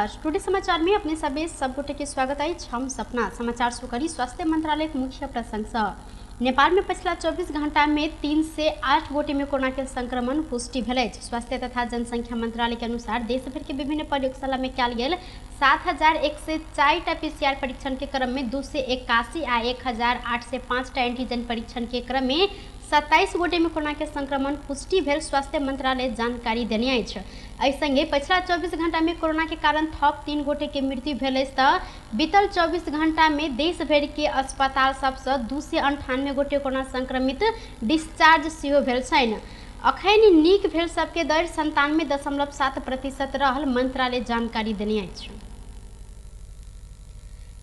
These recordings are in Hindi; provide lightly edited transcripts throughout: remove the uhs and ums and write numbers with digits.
नमस्कार। टुडे समाचार में अपने सभी सबगोटे के स्वागत है। हम सपना समाचार शुरू करी। स्वास्थ्य मंत्रालय के मुख्य प्रशंसा नेपाल में पिछला 24 घंटा में 3 से 8 गोटे में कोरोना के संक्रमण पुष्टि भेल। स्वास्थ्य तथा जनसंख्या मंत्रालय के अनुसार देश भर के विभिन्न प्रयोगशाला में कयल गेल 7,104 पीसीआर परीक्षण के क्रम में 281 आ 1,805 एंटीजन परीक्षण के क्रम में 27 गोटे में कोरोना के संक्रमण पुष्टि भेल स्वास्थ्य मंत्रालय जानकारी देने अछि। संगे पिछला 24 घंटा में कोरोना के कारण थप 3 गोटे के मृत्यु भेल तऽ बीतल 24 घंटा में देश भर के अस्पताल सबसँ 298 गोटे कोरोना संक्रमित डिस्चार्ज सेहो भेल छनि। अखन नीक भेल सबके दर 97.7% रहल मंत्रालय जानकारी देने अछि।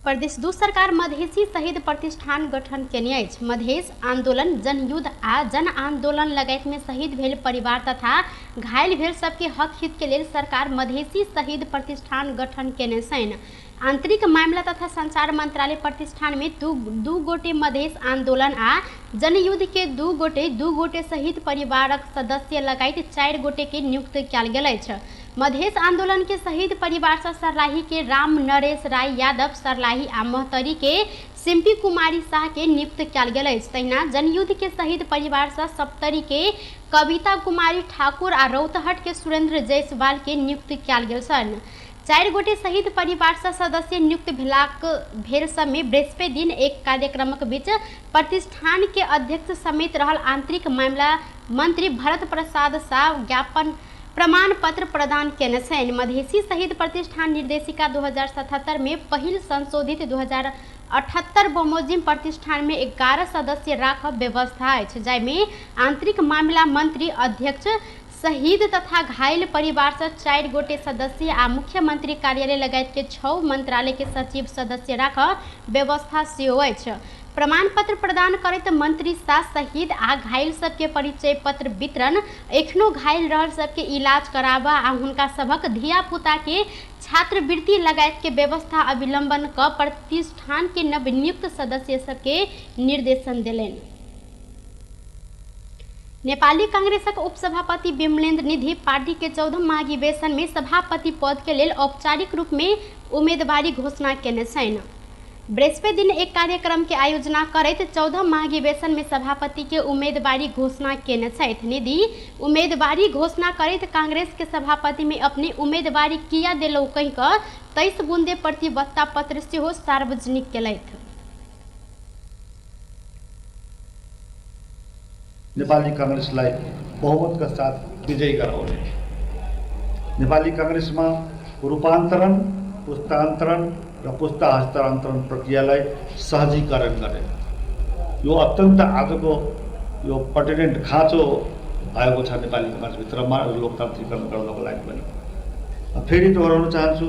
प्रदेश 2 सरकार मधेसी शहीद प्रतिष्ठान गठन केने अछि। मधेश आंदोलन, जनयुद्ध आ जन आंदोलन लगायत में शहीद भेल परिवार तथा घायल भेल सबके हक हित के लेल सरकार मधेसी शहीद प्रतिष्ठान गठन केने छनि। आंतरिक मामला तथा संचार मंत्रालय प्रतिष्ठान में दू गोटे मधेश आंदोलन आ जनयुद्ध के दू गोटे शहीद परिवारक सदस्य लगायत 4 गोटे के नियुक्त कयल गेल अछि। मधेश आंदोलन के शहीद परिवार से सर्लाही के राम नरेश राय यादव, सर्लाही आ महतरी के सिम्पी कुमारी शाह के नियुक्त कयल गेल अछि। तहिना जनयुद्ध के शहीद परिवार से सप्तरी के कविता कुमारी ठाकुर आ रौतहट के सुरेंद्र जायसवाल के नियुक्त कयल गेल छनि। 4 गोटे शहीद परिवार से सदस्य नियुक्त भेल समय बृहस्पति दिन एक कार्यक्रमक बीच प्रतिष्ठान के अध्यक्ष समेत रहल आंतरिक मामला मंत्री भरत प्रसाद शाह ज्ञापन प्रमाण पत्र प्रदान केने छनि। मधेसी शहीद प्रतिष्ठान निर्देशिका 2077 में पहिल संशोधित 2078 बमोजिम प्रतिष्ठान में 11 सदस्य राखब व्यवस्था अछि, जाहिमे आंतरिक मामला मंत्री, अध्यक्ष, शहीद तथा घायल परिवार से 4 गोटे सदस्य आ मुख्यमंत्री कार्यालय लगायत के 6 मंत्रालय के सचिव सदस्य राखब व्यवस्था सेहो अछि। प्रमाण पत्र प्रदान करैत मंत्री शाह शहीद आ घायल सबके परिचय पत्र वितरण, एखनो घायल रहल सबके इलाज कराबा आ हुनका सबक धिया पुता के छात्रवृत्ति लगायत के व्यवस्था अविलंबन क प्रतिष्ठान के नवनियुक्त सदस्य सबके निर्देशन देलनि। नेपाली कांग्रेसक उपसभापति विमलेन्द्र निधि पार्टी के 14 महाधिवेशन में सभापति पद के लेल औपचारिक रूप में उम्मीदवारी घोषणा केने छनि। बृहस्पति दिन एक कार्यक्रम के आयोजना करैत 14 महाधिवेशन में सभापति के उम्मीदवारी घोषणा केने छथि। निधि उम्मीदवारी घोषणा करैत कांग्रेस के सभापति में अपने उम्मीदवारी किया देलौ कहि कऽ 23 बूंदे प्रतिबद्धता पत्र सेहो सार्वजनिक केलथि। नेपाली कांग्रेसलाई बहुमतका साथ विजयी गराउने, नेपाली कांग्रेसमा रूपान्तरण, पुस्तान्तरण र पुस्ता हस्तान्तरण प्रक्रियालाई सहजीकरण गर्ने यो अत्यन्त आजको यो पर्टिनेन्ट खाँचो भएको छ नेपाली कांग्रेसभित्रमा लोकतान्त्रिकरण गर्नको लागि पनि। फेरि दोहोऱ्याउन चाहन्छु,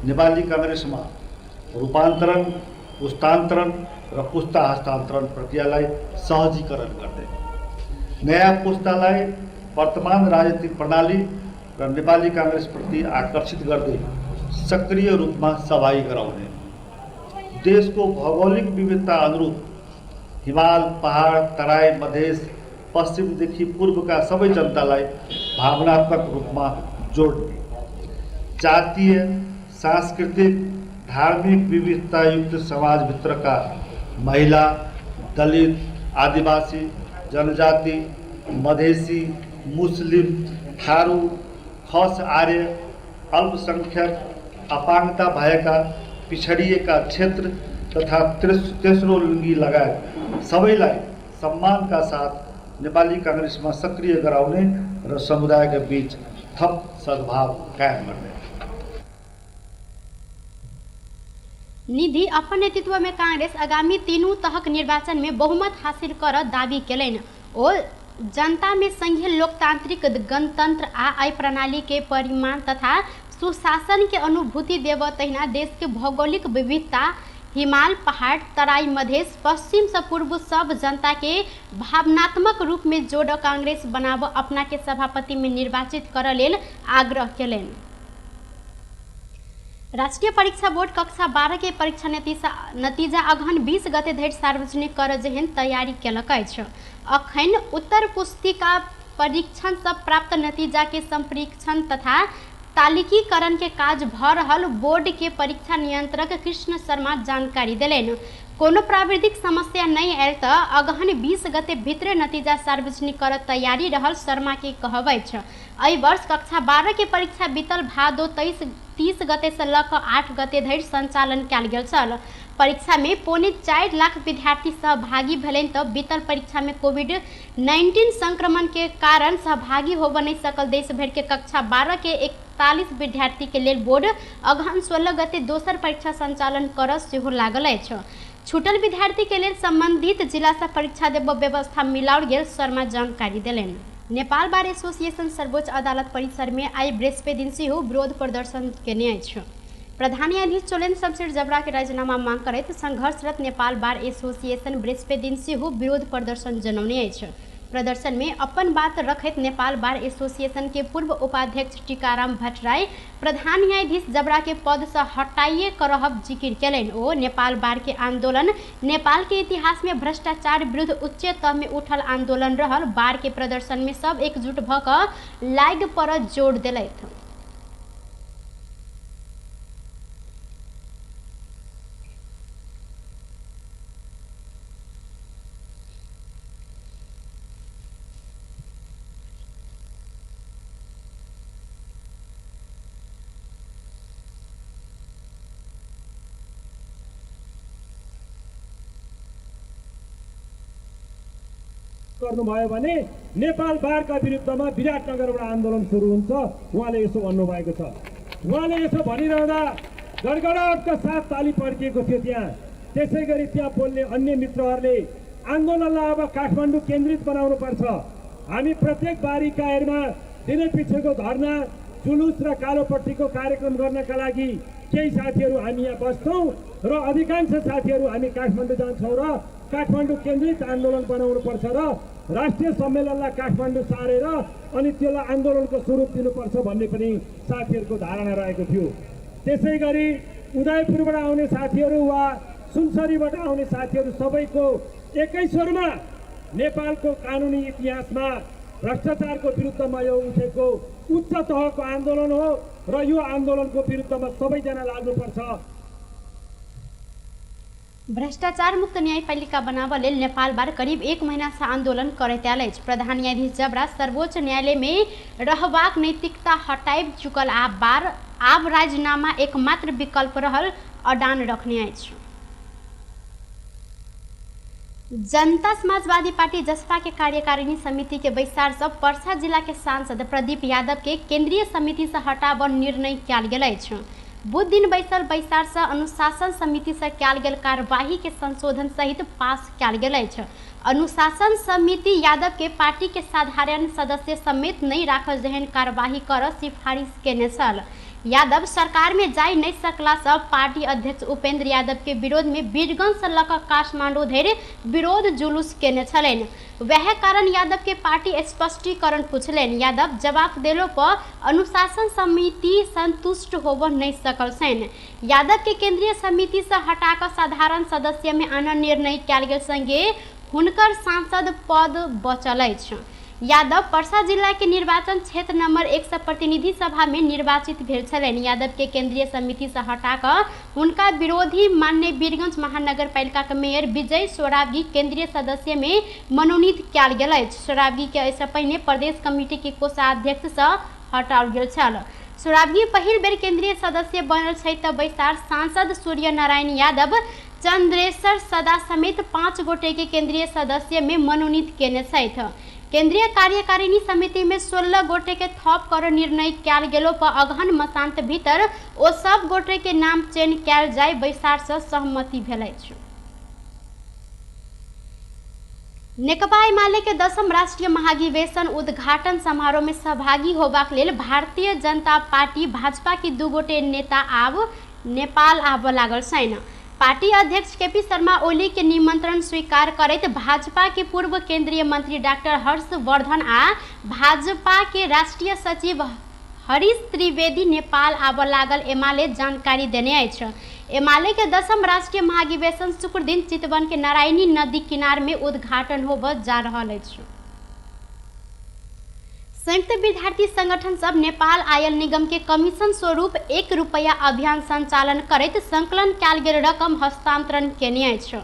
नेपाली कांग्रेसमा रूपान्तरण, पुस्तान्तरण र पुस्ता हस्तान्तरण प्रक्रियालाई सहजीकरण गर्ने, नयाँ पुस्तालाई वर्तमान राजनीतिक प्रणाली र नेपाली कांग्रेस प्रति आकर्षित गर्दै सक्रिय रूपमा सहभागी गराउने, देशको भौगोलिक विविधता अनुरूप हिमाल, पहाड, तराई, मधेस, पश्चिमदेखि पूर्वका सबै जनतालाई भावनात्मक रूपमा जोड्ने, जातीय, सांस्कृतिक, धार्मिक विविधतायुक्त समाजभित्रका महिला, दलित, आदिवासी, जनजाति, मधेसी, मुस्लिम, थारू, खस आर्य, अल्पसंख्यक, अपाङ्गता भएका पिछडिएका क्षेत्र तथा तेस्रो लिङ्गी लगायत सबैलाई सम्मानका साथ नेपाली कांग्रेसमा सक्रिय गराउने र समुदायका बीच थप सद्भाव कायम गर्ने। निधि अपन नेतृत्व में कांग्रेस आगामी 3 तहक निर्वाचन में बहुमत हासिल कर दावी केलनि। ओ जनता में संघीय लोकतांत्रिक गणतंत्र आ प्रणाली के परिमाण तथा सुशासन के अनुभूति देव, तहिना देश के भौगोलिक विविधता, हिमाल, पहाड़, तराई, मधेश, पश्चिम से पूर्व सब जनता के भावनात्मक रूप में जोड़ कांग्रेस बनाब अपना के सभापति में निर्वाचित कर लेल आग्रह केलनि। राष्ट्रीय परीक्षा बोर्ड कक्षा 12 के परीक्षा नतीजा अगहन 20 गते धरि सार्वजनिक कर जेहन तैयारी केलक अछि। अखन उत्तर पुस्तिका परीक्षण से प्राप्त नतीजा के संप्रेक्षण तथा तालिकीकरण के काज भ रहल बोर्ड के परीक्षा नियंत्रक कृष्ण शर्मा जानकारी दिलेन। कोनो प्राविधिक समस्या नहीं आयल त अगहन 20 गते भित्रे नतीजा सार्वजनिक कर तैयारी रहल शर्मा के कहबै छ। एहि वर्ष कक्षा 12 के परीक्षा बीतल भादो 30 गते से लऽ कऽ 8 गते धरि संचालन कयल गेल छल। परीक्षा में 4.25 लाख विद्यार्थी सहभागी भेलनि तऽ बीतल परीक्षा में कोविड-19 संक्रमण के कारण सहभागी होबऽ नहीं सकल देश भर के कक्षा 12 के 41 विद्यार्थी के लेल बोर्ड अगहन 16 गते दोसर परीक्षा संचालन करऽ सेहो लागल अछि। छूटल विद्यार्थी के लेल संबंधित जिला से परीक्षा देबऽ व्यवस्था मिलाओल गेल शर्मा जानकारी देलनि। नेपाल बार एसोसिएशन सर्वोच्च अदालत परिसर में आई बृहस्पति दिन सेहो विरोध प्रदर्शन केने अछि। प्रधान न्यायाधीश चोलेन्द्र शमशेर जबरा के राजीनामा मांग करैत संघर्षरत नेपाल बार एसोसिएशन बृहस्पति दिन सेहो विरोध प्रदर्शन जनौने अछि। प्रदर्शन में अपन बात रखैत नेपाल बार एसोसिएशन के पूर्व उपाध्यक्ष टीकाराम भट्टराई प्रधान न्यायाधीश जबरा के पद से हटाइए करहब जिक्र केलनि। ओ नेपाल बार के आंदोलन नेपाल के इतिहास में भ्रष्टाचार विरुद्ध उच्च तह में उठल आंदोलन रहल। बार के प्रदर्शन में सब एकजुट भ क लागि पर जोर देलथि। गर्नुभयो भने नेपाल बारका विरुद्धमा विराटनगरबाट आन्दोलन सुरु हुन्छ, उहाँले यसो भन्नुभएको छ। उहाँले यसो भनिरहँदा गडगडाटका साथ ताली पड्किएको थियो त्यहाँ। त्यसै गरी त्यहाँ बोल्ने अन्य मित्रहरूले आन्दोलनलाई अब काठमाडौँ केन्द्रित बनाउनु पर्छ, हामी प्रत्येक बारीकाहरूमा दिनै पिछेको धरना जुलुस र कालोपट्टिको कार्यक्रम गर्नका लागि केही साथीहरू हामी यहाँ बस्छौँ र अधिकांश साथीहरू हामी काठमाडौँ जान्छौँ र काठमाडौँ केन्द्रित आन्दोलन बनाउनु पर्छ र राष्ट्रिय सम्मेलनलाई काठमाडौँ सारेर अनि त्यसलाई आन्दोलनको स्वरूप दिनुपर्छ भन्ने पनि साथीहरूको धारणा रहेको थियो। त्यसै गरी उदयपुरबाट आउने साथीहरू वा सुनसरीबाट आउने साथीहरू सबैको एकै स्वरमा नेपालको कानुनी इतिहासमा भ्रष्टाचारको विरुद्धमा यो उठेको उच्च तहको आन्दोलन हो र यो आन्दोलनको विरुद्धमा सबैजना लाग्नुपर्छ। भ्रष्टाचार मुक्त न्यायपालिका बनाबऽ लेल नेपाल बार करीब 1 महीना से आंदोलन करैत आयल अछि। प्रधान न्यायाधीश जबरा सर्वोच्च न्यायालय में रहबाक नैतिकता हटाबि चुकल आब राजीनामा एकमात्र विकल्प रहल अडान रखने अछि। जनता समाजवादी पार्टी जसपा के कार्यकारिणी समिति के बैसार से पर्सा जिला के सांसद प्रदीप यादव के केंद्रीय समिति से हटाबऽ निर्णय कयल गेल अछि। बुध दिन बैसल बैसार से अनुशासन समिति से कयल गेल कार्यवाही के संशोधन सहित पास कयल गेल अछि। अनुशासन समिति यादव के पार्टी के साधारण सदस्य समेत नहीं राखल जेहन कार्यवाही कर सिफारिश केने छल। यादव सरकार में जाय नहीं सकला से पार्टी अध्यक्ष उपेंद्र यादव के विरोध में वीरगंज से लऽ कऽ काठमांडू धरि विरोध जुलूस केने छलनि। वह कारण यादव के पार्टी स्पष्टीकरण पूछलनि। यादव जवाब देलो पर अनुशासन समिति संतुष्ट होबऽ नहीं सकल छनि। यादव के केंद्रीय समिति से हटाकर साधारण सदस्य में आनऽ निर्णय कयल गेल संगे हुनकर सांसद पद बचल अछि। यादव पर्सा जिला के निर्वाचन क्षेत्र नंबर 1 से प्रतिनिधि सभा में निर्वाचित भेल छलनि। यादव के केंद्रीय समिति से हटाकर उनका विरोधी माननीय वीरगंज महानगर पालिका के मेयर विजय सोराबगी केंद्रीय सदस्य में मनोनीत कयल गेल अछि। सोराबगी के ऐसे पहले प्रदेश कमेटी के कोषाध्यक्ष से हटाओल गेल छल। सोराबगी पहिल बेर केंद्रीय सदस्य बनल छै तऽ बैसार सांसद सूर्य नारायण यादव चंद्रेश्वर सदा समेत 5 गोटे के केंद्रीय सदस्य में मनोनीत केने छथि। केंद्रीय कार्यकारिणी समिति में 16 गोटे के थप कर निर्णय कयल गेलो पर अगहन मसांत भीतर ओ सब गोटे के नाम चयन कयल जाय बैसार से सहमति भेल अछि। नेकपा एमाले के 10म राष्ट्रीय महाधिवेशन उद्घाटन समारोह में सहभागी होबाक लेल भारतीय जनता पार्टी भाजपा के 2 गोटे नेता आब नेपाल आबऽ लागल छनि। पार्टी अध्यक्ष केपी शर्मा ओली के निमंत्रण स्वीकार करैत भाजपा के पूर्व केंद्रीय मंत्री डॉक्टर हर्षवर्धन आ भाजपा के राष्ट्रीय सचिव हरीश त्रिवेदी नेपाल आबऽ लागल एमाले जानकारी देने अछि। एमाले के 10म राष्ट्रीय महाधिवेशन शुक्र दिन चितवन के नारायणी नदी किनार में उद्घाटन होबऽ जा रहल अछि। संयुक्त विद्यार्थी संगठन सब नेपाल आयल निगम के कमीशन स्वरूप 1 रुपैया अभियान संचालन करैत संकलन कयल गेल रकम हस्तांतरण केने अछि।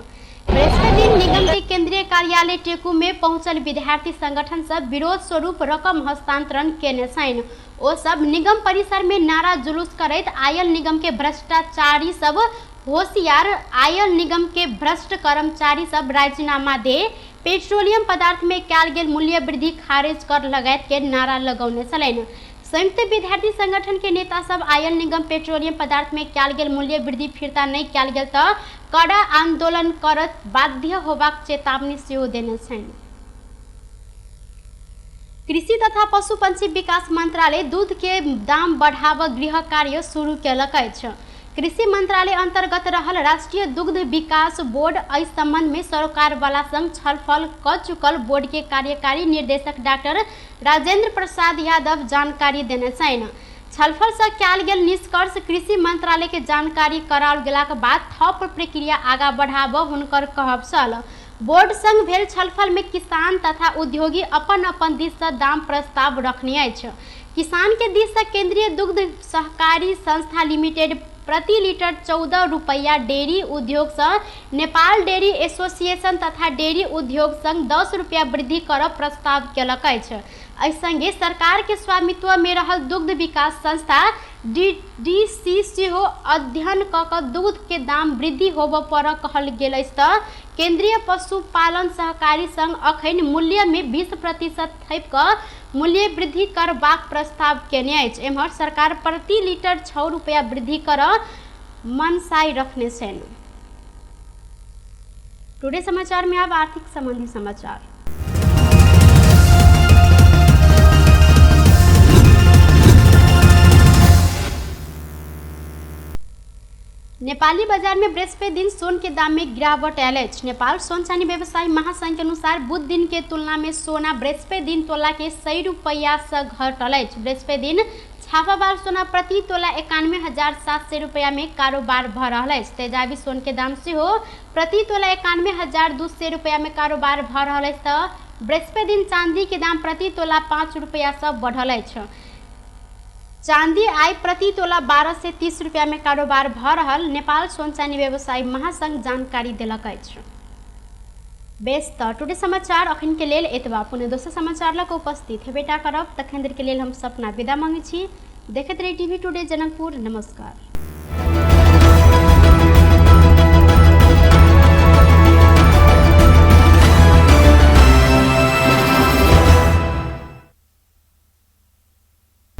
बृहस्पति दिन निगम के केंद्रीय कार्यालय टेकू में पहुंचल विद्यार्थी संगठन सब विरोध स्वरूप रकम हस्तांतरण केने छनि। ओ सब निगम परिसर में नारा जुलूस करैत आयल निगम के भ्रष्टाचारी सब होशियार, आयल निगम के भ्रष्ट कर्मचारी सब राजीनामा दे, पेट्रोलियम पदार्थ में कयल गेल मूल्य वृद्धि खारिज कर लगायत के नारा लगौने छलनि। संयुक्त विद्यार्थी संगठन के नेता सब आयल निगम पेट्रोलियम पदार्थ में कयल गेल मूल्य वृद्धि फिर्ता नहीं कयल गेल तऽ कड़ा आंदोलन करत बाध्य होबाक चेतावनी सेहो देने छनि। कृषि तथा पशु पंछी विकास मंत्रालय दूध के दाम बढ़ावा गृह कार्य शुरू केलक अछि। कृषि मंत्रालय अंतर्गत रहल राष्ट्रीय दुग्ध विकास बोर्ड एहि संबंध में सरकार वाला संग छलफल क चुकल। बोर्ड के कार्यकारी निर्देशक डॉक्टर राजेंद्र प्रसाद यादव जानकारी देने छनि। छलफल से कयल गेल निष्कर्ष कृषि मंत्रालय के जानकारी कराओल गेलाक बाद थप प्रक्रिया आगा बढ़ाबऽ हुनकर कहब छल। बोर्ड संग भेल छलफल में किसान तथा उद्योगी अपन अपन दिस से दाम प्रस्ताव रखने अछि। किसान के दिस से केंद्रीय दुग्ध सहकारी संस्था लिमिटेड प्रति लीटर 14 रुपैया, डेयरी उद्योग से नेपाल डेयरी एसोसिएशन तथा डेयरी उद्योग संग 10 रुपैया वृद्धि करब प्रस्ताव केलक अछि। एहि संगे सरकार के स्वामित्व में रहल दुग्ध विकास संस्था डीडीसी सेहो अध्ययन कऽ दूध के दाम वृद्धि होबऽ पर कहल गेल अछि तऽ केंद्रीय पशुपालन सहकारी संघ अखन मूल्य में 20% थपि कऽ मूल्य वृद्धि करबाक प्रस्ताव केने अछि। एम्हर सरकार प्रति लीटर 6 रुपैया वृद्धि करऽ मनसाई रखने छनि। टुडे समाचार में अब आर्थिक संबंधी समाचार। नेपाली बाजार में बृहस्पति दिन सोन के दाम में गिरावट आयल अछि। नेपाल सोन चानी व्यवसायी महासंघ के अनुसार बुध दिन के तुलना में सोना बृहस्पति दिन तोला के 100 रुपैया से घटल अछि। बृहस्पति दिन छापावार सोना प्रति तोला 91,700 रुपैया में कारोबार भऽ रहल अछि। तेजाबी सोन के दाम सेहो प्रति तोला 91,200 रुपैया में कारोबार भऽ रहल अछि तऽ बृहस्पति दिन चांदी के दाम प्रति तोला 5 रुपैया से बढ़ल अछि। चांदी आय प्रति तोला 12 से 30 रुपया में कारोबार भऽ रहल नेपाल सोन चानी व्यवसायी महासंघ जानकारी देलक अछि। बेस तऽ टुडे समाचार अखन के लेल एतबा। पुनः दोसर समाचार लऽ कऽ उपस्थित हेबेटा करब। तखन देर के लेल हम सपना विदा मांगै छी। देखैत रही टीवी टुडे जनकपुर। नमस्कार।